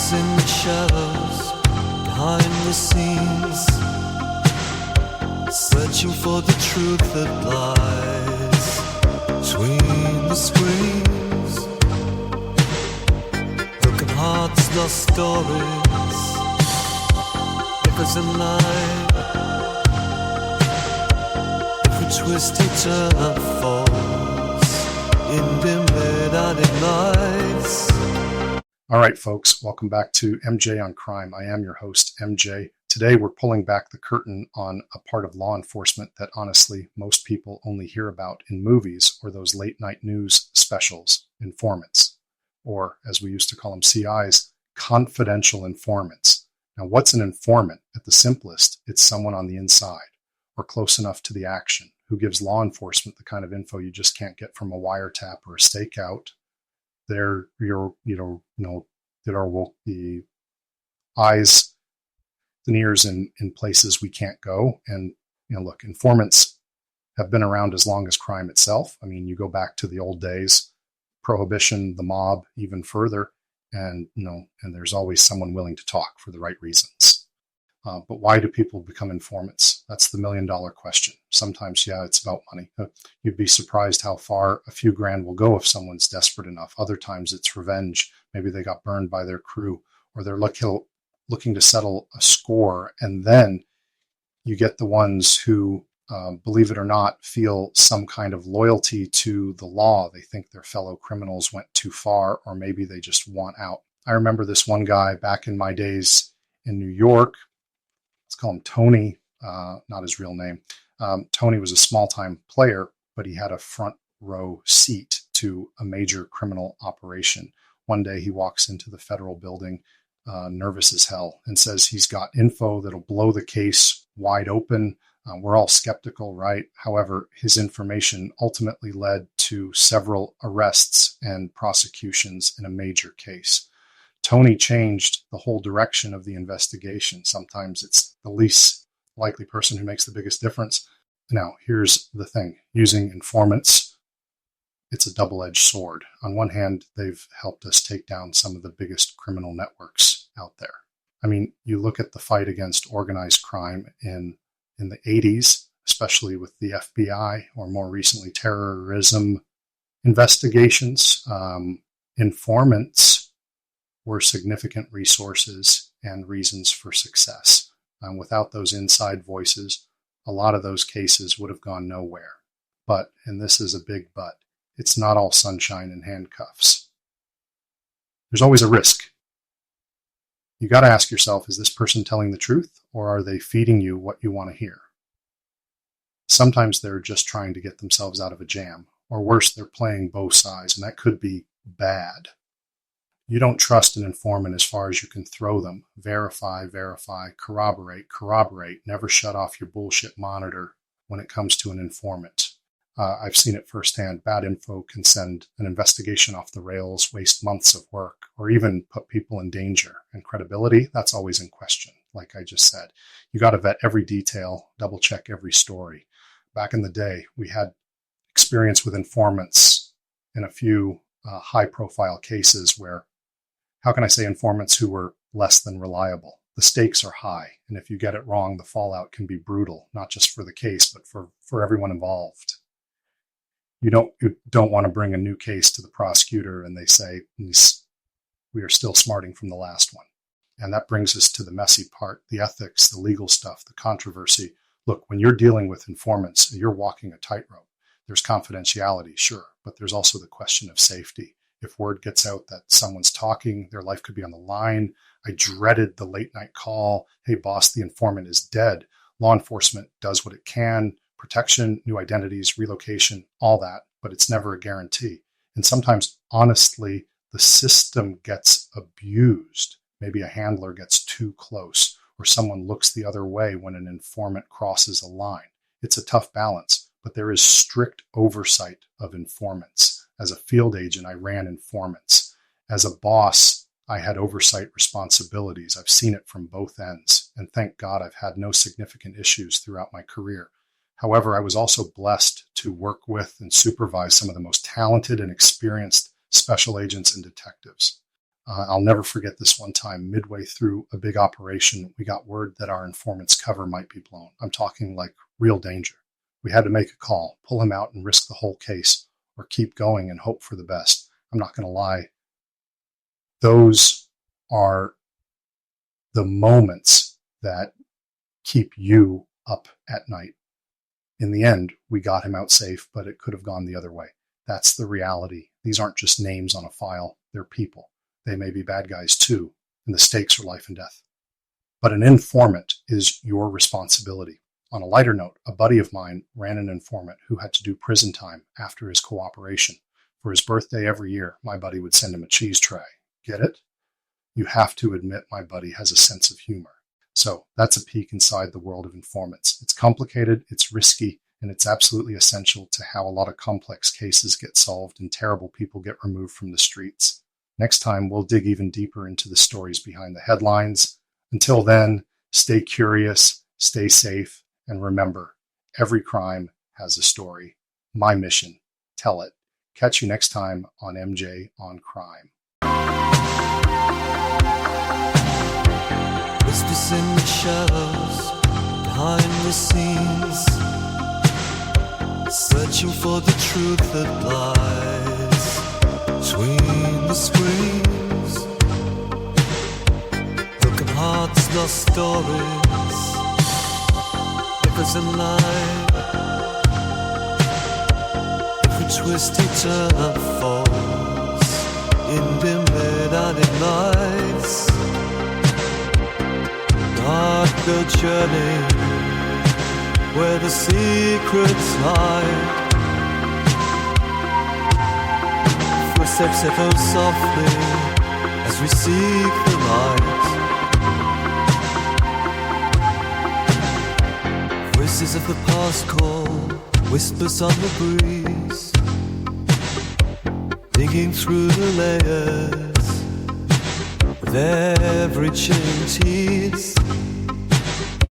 Lurkers in the shadows, behind the scenes, searching for the truth that lies between the screens. Broken hearts, lost stories, rivers in light. Every twisted turn falls in dim midnight lights. All right, folks, welcome back to MJ on Crime. I am your host, MJ. Today, we're pulling back the curtain on a part of law enforcement that honestly, most people only hear about in movies or those late night news specials, informants, or as we used to call them, CIs, confidential informants. Now, what's an informant? At the simplest, it's someone on the inside or close enough to the action who gives law enforcement the kind of info you just can't get from a wiretap or a stakeout. They're the eyes and ears in places we can't go. And look, informants have been around as long as crime itself. I mean, you go back to the old days, prohibition, the mob, even further, and there's always someone willing to talk for the right reasons. But why do people become informants? That's the $1 million question. Sometimes, it's about money. You'd be surprised how far a few grand will go if someone's desperate enough. Other times it's revenge. Maybe they got burned by their crew, or they're looking to settle a score. And then you get the ones who, believe it or not, feel some kind of loyalty to the law. They think their fellow criminals went too far, or maybe they just want out. I remember this one guy back in my days in New York. Let's call him Tony, not his real name. Tony was a small-time player, but he had a front row seat to a major criminal operation. One day he walks into the federal building, nervous as hell, and says he's got info that'll blow the case wide open. We're all skeptical, right? However, his information ultimately led to several arrests and prosecutions in a major case. Tony changed the whole direction of the investigation. Sometimes it's the least likely person who makes the biggest difference. Now, here's the thing. Using informants, it's a double-edged sword. On one hand, they've helped us take down some of the biggest criminal networks out there. I mean, you look at the fight against organized crime in the 80s, especially with the FBI, or more recently, terrorism investigations. Informants were significant resources and reasons for success. Without those inside voices, a lot of those cases would have gone nowhere. But, and this is a big but, it's not all sunshine and handcuffs. There's always a risk. You got to ask yourself, is this person telling the truth, or are they feeding you what you want to hear? Sometimes they're just trying to get themselves out of a jam, or worse, they're playing both sides, and that could be bad. You don't trust an informant as far as you can throw them. Verify, corroborate. Never shut off your bullshit monitor when it comes to an informant. I've seen it firsthand. Bad info can send an investigation off the rails, waste months of work, or even put people in danger. And credibility, that's always in question, like I just said. You got to vet every detail, double check every story. Back in the day, we had experience with informants in a few high-profile cases where, how can I say, informants who were less than reliable? The stakes are high, and if you get it wrong, the fallout can be brutal, not just for the case, but for everyone involved. You don't want to bring a new case to the prosecutor and they say, we are still smarting from the last one. And that brings us to the messy part, the ethics, the legal stuff, the controversy. Look, when you're dealing with informants, you're walking a tightrope. There's confidentiality, sure, but there's also the question of safety. If word gets out that someone's talking, their life could be on the line. I dreaded the late night call. Hey, boss, the informant is dead. Law enforcement does what it can. Protection, new identities, relocation, all that, but it's never a guarantee. And sometimes, honestly, the system gets abused. Maybe a handler gets too close, or someone looks the other way when an informant crosses a line. It's a tough balance, but there is strict oversight of informants. As a field agent, I ran informants. As a boss, I had oversight responsibilities. I've seen it from both ends, and thank God I've had no significant issues throughout my career. However, I was also blessed to work with and supervise some of the most talented and experienced special agents and detectives. I'll never forget this one time, midway through a big operation, we got word that our informant's cover might be blown. I'm talking like real danger. We had to make a call, pull him out and risk the whole case, or keep going and hope for the best. I'm not going to lie. Those are the moments that keep you up at night. In the end, we got him out safe, but it could have gone the other way. That's the reality. These aren't just names on a file. They're people. They may be bad guys too, and the stakes are life and death. But an informant is your responsibility. On a lighter note, a buddy of mine ran an informant who had to do prison time after his cooperation. For his birthday every year, my buddy would send him a cheese tray. Get it? You have to admit my buddy has a sense of humor. So that's a peek inside the world of informants. It's complicated, it's risky, and it's absolutely essential to how a lot of complex cases get solved and terrible people get removed from the streets. Next time, we'll dig even deeper into the stories behind the headlines. Until then, stay curious, stay safe, and remember, every crime has a story. My mission, tell it. Catch you next time on MJ on Crime. Whispers in the shadows, behind the scenes, searching for the truth that lies between the screens. Broken hearts, lost stories, echoes in light. Every twisted turn unfolds in dim midnight nights. Darker journey where the secrets lie. Footsteps echo softly as we seek the light. Voices of the past call, whispers on the breeze, digging through the layers with every chilling tease.